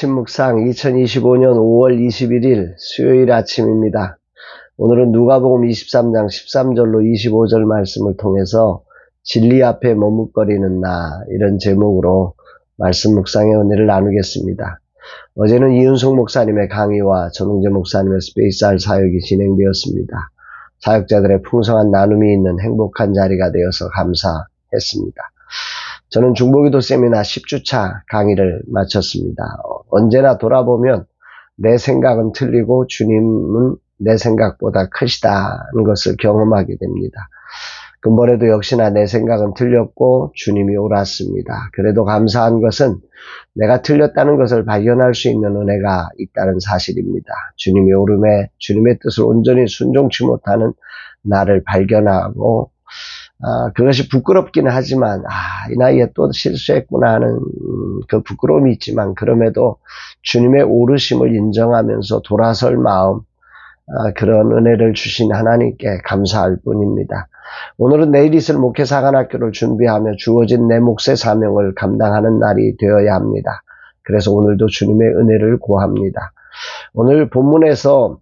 아침 묵상 2025년 5월 21일 수요일 아침입니다. 오늘은 누가복음 23장 13절로 25절 말씀을 통해서 진리 앞에 머뭇거리는 나, 이런 제목으로 말씀 묵상의 은혜를 나누겠습니다. 어제는 이윤석 목사님의 강의와 전웅재 목사님의 스페이스R 사역이 진행되었습니다. 사역자들의 풍성한 나눔이 있는 행복한 자리가 되어서 감사했습니다. 저는 중보기도 세미나 10주차 강의를 마쳤습니다. 언제나 돌아보면 내 생각은 틀리고 주님은 내 생각보다 크시다는 것을 경험하게 됩니다. 근본에도 역시나 내 생각은 틀렸고 주님이 옳았습니다. 그래도 감사한 것은 내가 틀렸다는 것을 발견할 수 있는 은혜가 있다는 사실입니다. 주님이 옳음에 주님의 뜻을 온전히 순종치 못하는 나를 발견하고 그것이 부끄럽기는 하지만 이 나이에 또 실수했구나 하는 그 부끄러움이 있지만, 그럼에도 주님의 오르심을 인정하면서 돌아설 마음, 그런 은혜를 주신 하나님께 감사할 뿐입니다. 오늘은 내일 있을 목회 사관학교를 준비하며 주어진 내 몫의 사명을 감당하는 날이 되어야 합니다. 그래서 오늘도 주님의 은혜를 구합니다. 오늘 본문에서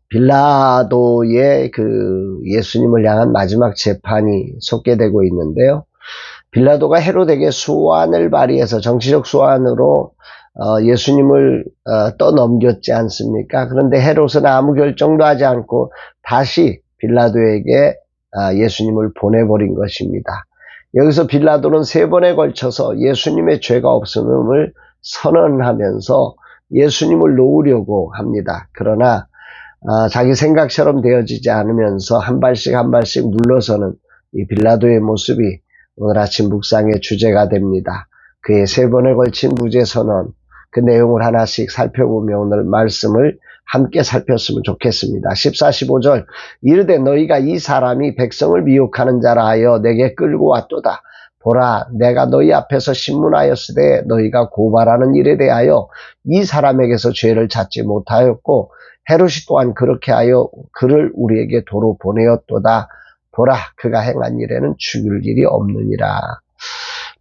빌라도의 그 예수님을 향한 마지막 재판이 속개되고 있는데요. 빌라도가 헤롯에게 소환을 발의해서 정치적 소환으로 예수님을 떠넘겼지 않습니까? 그런데 헤롯은 아무 결정도 하지 않고 다시 빌라도에게 예수님을 보내버린 것입니다. 여기서 빌라도는 3번에 걸쳐서 예수님의 죄가 없음을 선언하면서 예수님을 놓으려고 합니다. 그러나 자기 생각처럼 되어지지 않으면서 한 발씩 한 발씩 물러서는 이 빌라도의 모습이 오늘 아침 묵상의 주제가 됩니다. 그의 3번에 걸친 무죄 선언, 그 내용을 하나씩 살펴보며 오늘 말씀을 함께 살폈으면 좋겠습니다. 14, 15절 이르되 너희가 이 사람이 백성을 미혹하는 자라 하여 내게 끌고 왔도다. 보라, 내가 너희 앞에서 신문하였으되 너희가 고발하는 일에 대하여 이 사람에게서 죄를 찾지 못하였고 헤롯이 또한 그렇게 하여 그를 우리에게 도로 보내었도다. 보라, 그가 행한 일에는 죽일 일이 없느니라.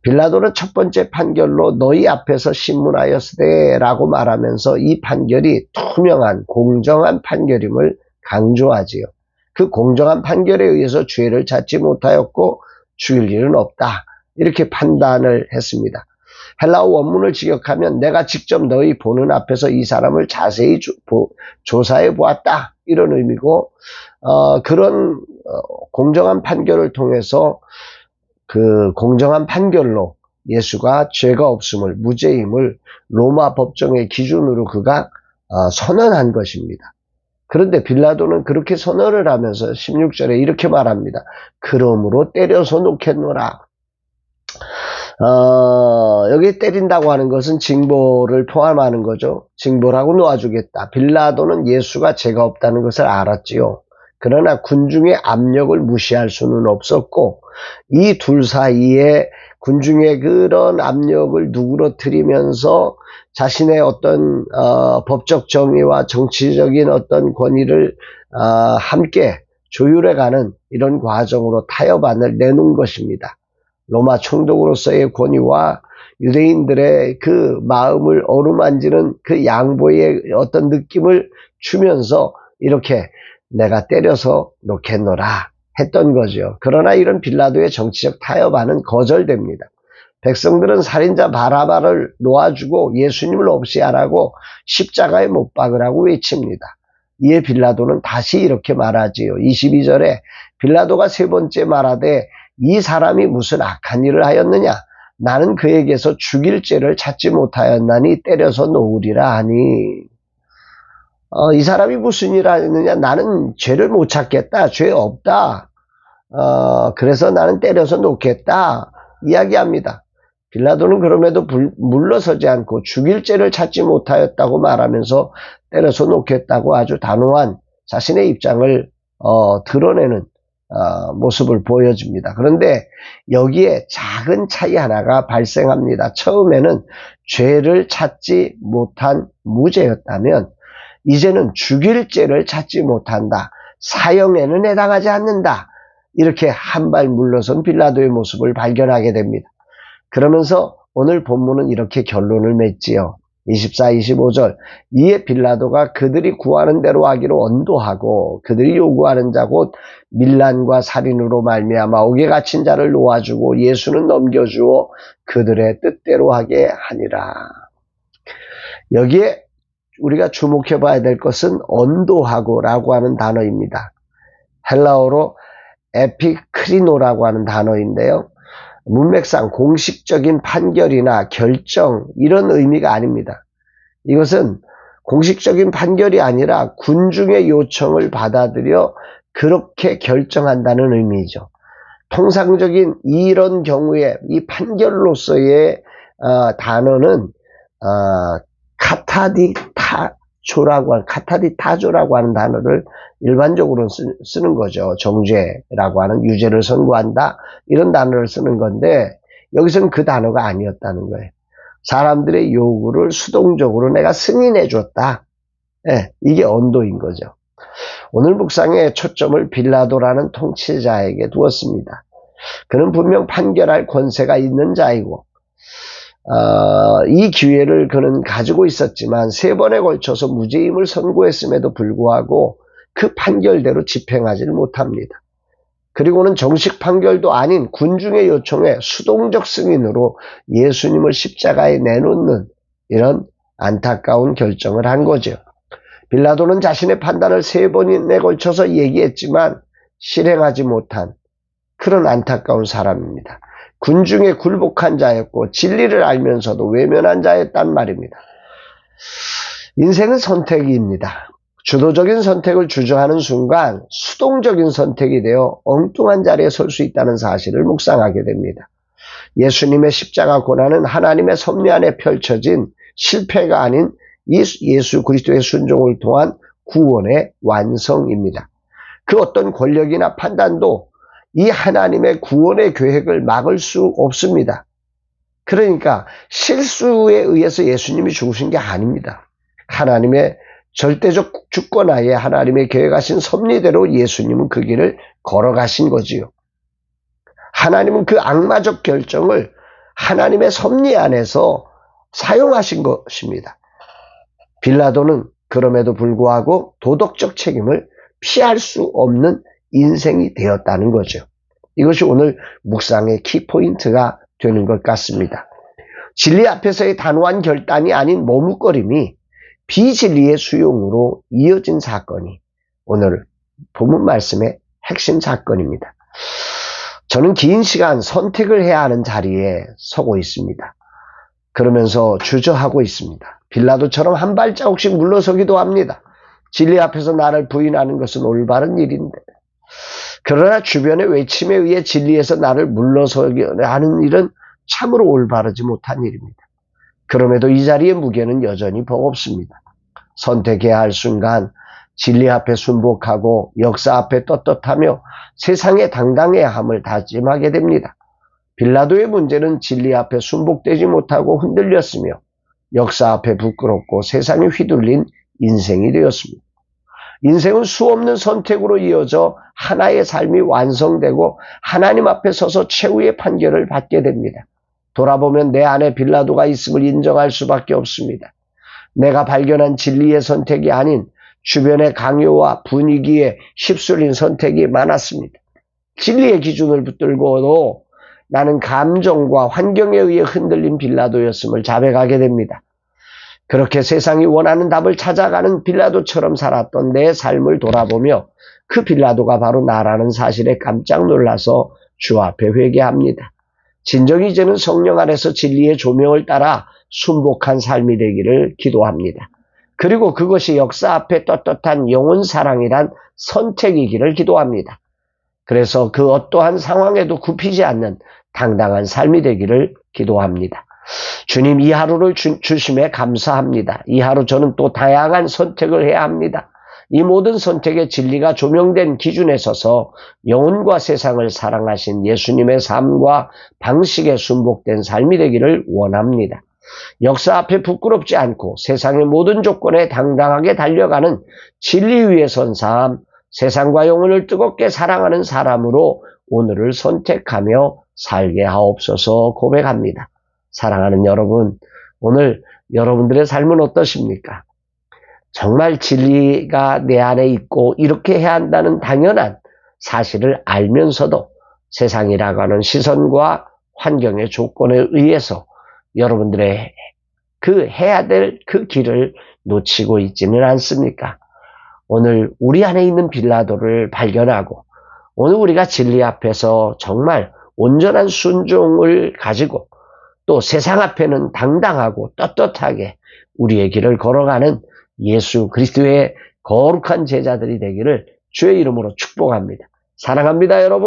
빌라도는 첫 번째 판결로 너희 앞에서 신문하였으되 라고 말하면서 이 판결이 투명한 공정한 판결임을 강조하지요. 그 공정한 판결에 의해서 죄를 찾지 못하였고 죽일 일은 없다, 이렇게 판단을 했습니다. 헬라어 원문을 직역하면 내가 직접 너희 보는 앞에서 이 사람을 자세히 조사해 보았다, 이런 의미고, 그런 공정한 판결을 통해서 그 공정한 판결로 예수가 죄가 없음을, 무죄임을 로마 법정의 기준으로 그가 선언한 것입니다. 그런데 빌라도는 그렇게 선언을 하면서 16절에 이렇게 말합니다. 그러므로 때려서 놓겠노라. 여기 때린다고 하는 것은 징벌을 포함하는 거죠. 징벌하고 놓아주겠다. 빌라도는 예수가 죄가 없다는 것을 알았지요. 그러나 군중의 압력을 무시할 수는 없었고, 이 둘 사이에 군중의 그런 압력을 누그러뜨리면서 자신의 어떤 법적 정의와 정치적인 어떤 권위를 함께 조율해가는 이런 과정으로 타협안을 내놓은 것입니다. 로마 총독으로서의 권위와 유대인들의 그 마음을 어루만지는 그 양보의 어떤 느낌을 주면서 이렇게 내가 때려서 놓겠노라 했던 거죠. 그러나 이런 빌라도의 정치적 타협안은 거절됩니다. 백성들은 살인자 바라바를 놓아주고 예수님을 없이 하라고 십자가에 못 박으라고 외칩니다. 이에 빌라도는 다시 이렇게 말하지요. 22절에 빌라도가 3번째 말하되 이 사람이 무슨 악한 일을 하였느냐? 나는 그에게서 죽일 죄를 찾지 못하였나니 때려서 놓으리라 하니, 이 사람이 무슨 일을 하였느냐? 나는 죄를 못 찾겠다. 죄 없다. 그래서 나는 때려서 놓겠다, 이야기합니다. 빌라도는 그럼에도 물러서지 않고 죽일 죄를 찾지 못하였다고 말하면서 때려서 놓겠다고 아주 단호한 자신의 입장을 드러내는 모습을 보여줍니다. 그런데 여기에 작은 차이 하나가 발생합니다. 처음에는 죄를 찾지 못한 무죄였다면 이제는 죽일 죄를 찾지 못한다, 사형에는 해당하지 않는다, 이렇게 한 발 물러선 빌라도의 모습을 발견하게 됩니다. 그러면서 오늘 본문은 이렇게 결론을 맺지요. 24, 25절. 이에 빌라도가 그들이 구하는 대로 하기로 언도하고 그들이 요구하는 자 곧 밀란과 살인으로 말미암아 옥에 갇힌 자를 놓아주고 예수는 넘겨주어 그들의 뜻대로 하게 하니라. 여기에 우리가 주목해 봐야 될 것은 언도하고라고 하는 단어입니다. 헬라어로 에피크리노라고 하는 단어인데요. 문맥상 공식적인 판결이나 결정 이런 의미가 아닙니다. 이것은 공식적인 판결이 아니라 군중의 요청을 받아들여 그렇게 결정한다는 의미죠. 통상적인 이런 경우에 이 판결로서의 단어는 카타디타조라고 하는 단어를 일반적으로 쓰는 거죠. 정죄라고 하는 유죄를 선고한다 이런 단어를 쓰는 건데 여기서는 그 단어가 아니었다는 거예요. 사람들의 요구를 수동적으로 내가 승인해 줬다. 이게 언도인 거죠. 오늘 묵상의 초점을 빌라도라는 통치자에게 두었습니다. 그는 분명 판결할 권세가 있는 자이고 이 기회를 그는 가지고 있었지만 3번에 걸쳐서 무죄임을 선고했음에도 불구하고 그 판결대로 집행하지를 못합니다. 그리고는 정식 판결도 아닌 군중의 요청에 수동적 승인으로 예수님을 십자가에 내놓는 이런 안타까운 결정을 한 거죠. 빌라도는 자신의 판단을 3번에 걸쳐서 얘기했지만 실행하지 못한 그런 안타까운 사람입니다. 군중에 굴복한 자였고 진리를 알면서도 외면한 자였단 말입니다. 인생은 선택입니다. 주도적인 선택을 주저하는 순간 수동적인 선택이 되어 엉뚱한 자리에 설 수 있다는 사실을 묵상하게 됩니다. 예수님의 십자가 고난은 하나님의 섭리 안에 펼쳐진 실패가 아닌 예수 그리스도의 순종을 통한 구원의 완성입니다. 그 어떤 권력이나 판단도 이 하나님의 구원의 계획을 막을 수 없습니다. 그러니까 실수에 의해서 예수님이 죽으신 게 아닙니다. 하나님의 절대적 주권하에 하나님의 계획하신 섭리대로 예수님은 그 길을 걸어가신 거지요. 하나님은 그 악마적 결정을 하나님의 섭리 안에서 사용하신 것입니다. 빌라도는 그럼에도 불구하고 도덕적 책임을 피할 수 없는 인생이 되었다는 거죠. 이것이 오늘 묵상의 키포인트가 되는 것 같습니다. 진리 앞에서의 단호한 결단이 아닌 머뭇거림이 비진리의 수용으로 이어진 사건이 오늘 본문 말씀의 핵심 사건입니다. 저는 긴 시간 선택을 해야 하는 자리에 서고 있습니다. 그러면서 주저하고 있습니다. 빌라도처럼 한 발자국씩 물러서기도 합니다. 진리 앞에서 나를 부인하는 것은 올바른 일인데 그러나 주변의 외침에 의해 진리에서 나를 물러서게 하는 일은 참으로 올바르지 못한 일입니다. 그럼에도 이 자리의 무게는 여전히 버겁습니다. 선택해야 할 순간 진리 앞에 순복하고 역사 앞에 떳떳하며 세상에 당당해야 함을 다짐하게 됩니다. 빌라도의 문제는 진리 앞에 순복되지 못하고 흔들렸으며 역사 앞에 부끄럽고 세상에 휘둘린 인생이 되었습니다. 인생은 수없는 선택으로 이어져 하나의 삶이 완성되고 하나님 앞에 서서 최후의 판결을 받게 됩니다. 돌아보면 내 안에 빌라도가 있음을 인정할 수밖에 없습니다. 내가 발견한 진리의 선택이 아닌 주변의 강요와 분위기에 휩쓸린 선택이 많았습니다. 진리의 기준을 붙들고도 나는 감정과 환경에 의해 흔들린 빌라도였음을 자백하게 됩니다. 그렇게 세상이 원하는 답을 찾아가는 빌라도처럼 살았던 내 삶을 돌아보며 그 빌라도가 바로 나라는 사실에 깜짝 놀라서 주 앞에 회개합니다. 진정 이제는 성령 안에서 진리의 조명을 따라 순복한 삶이 되기를 기도합니다. 그리고 그것이 역사 앞에 떳떳한 영혼 사랑이란 선택이기를 기도합니다. 그래서 그 어떠한 상황에도 굽히지 않는 당당한 삶이 되기를 기도합니다. 주님, 이 하루를 주심에 감사합니다. 이 하루 저는 또 다양한 선택을 해야 합니다. 이 모든 선택의 진리가 조명된 기준에 서서 영혼과 세상을 사랑하신 예수님의 삶과 방식에 순복된 삶이 되기를 원합니다. 역사 앞에 부끄럽지 않고 세상의 모든 조건에 당당하게 달려가는 진리 위에 선 삶, 세상과 영혼을 뜨겁게 사랑하는 사람으로 오늘을 선택하며 살게 하옵소서 고백합니다. 사랑하는 여러분, 오늘 여러분들의 삶은 어떠십니까? 정말 진리가 내 안에 있고 이렇게 해야 한다는 당연한 사실을 알면서도 세상이라고 하는 시선과 환경의 조건에 의해서 여러분들의 그 해야 될 그 길을 놓치고 있지는 않습니까? 오늘 우리 안에 있는 빌라도를 발견하고 오늘 우리가 진리 앞에서 정말 온전한 순종을 가지고 또 세상 앞에는 당당하고 떳떳하게 우리의 길을 걸어가는 예수 그리스도의 거룩한 제자들이 되기를 주의 이름으로 축복합니다. 사랑합니다, 여러분.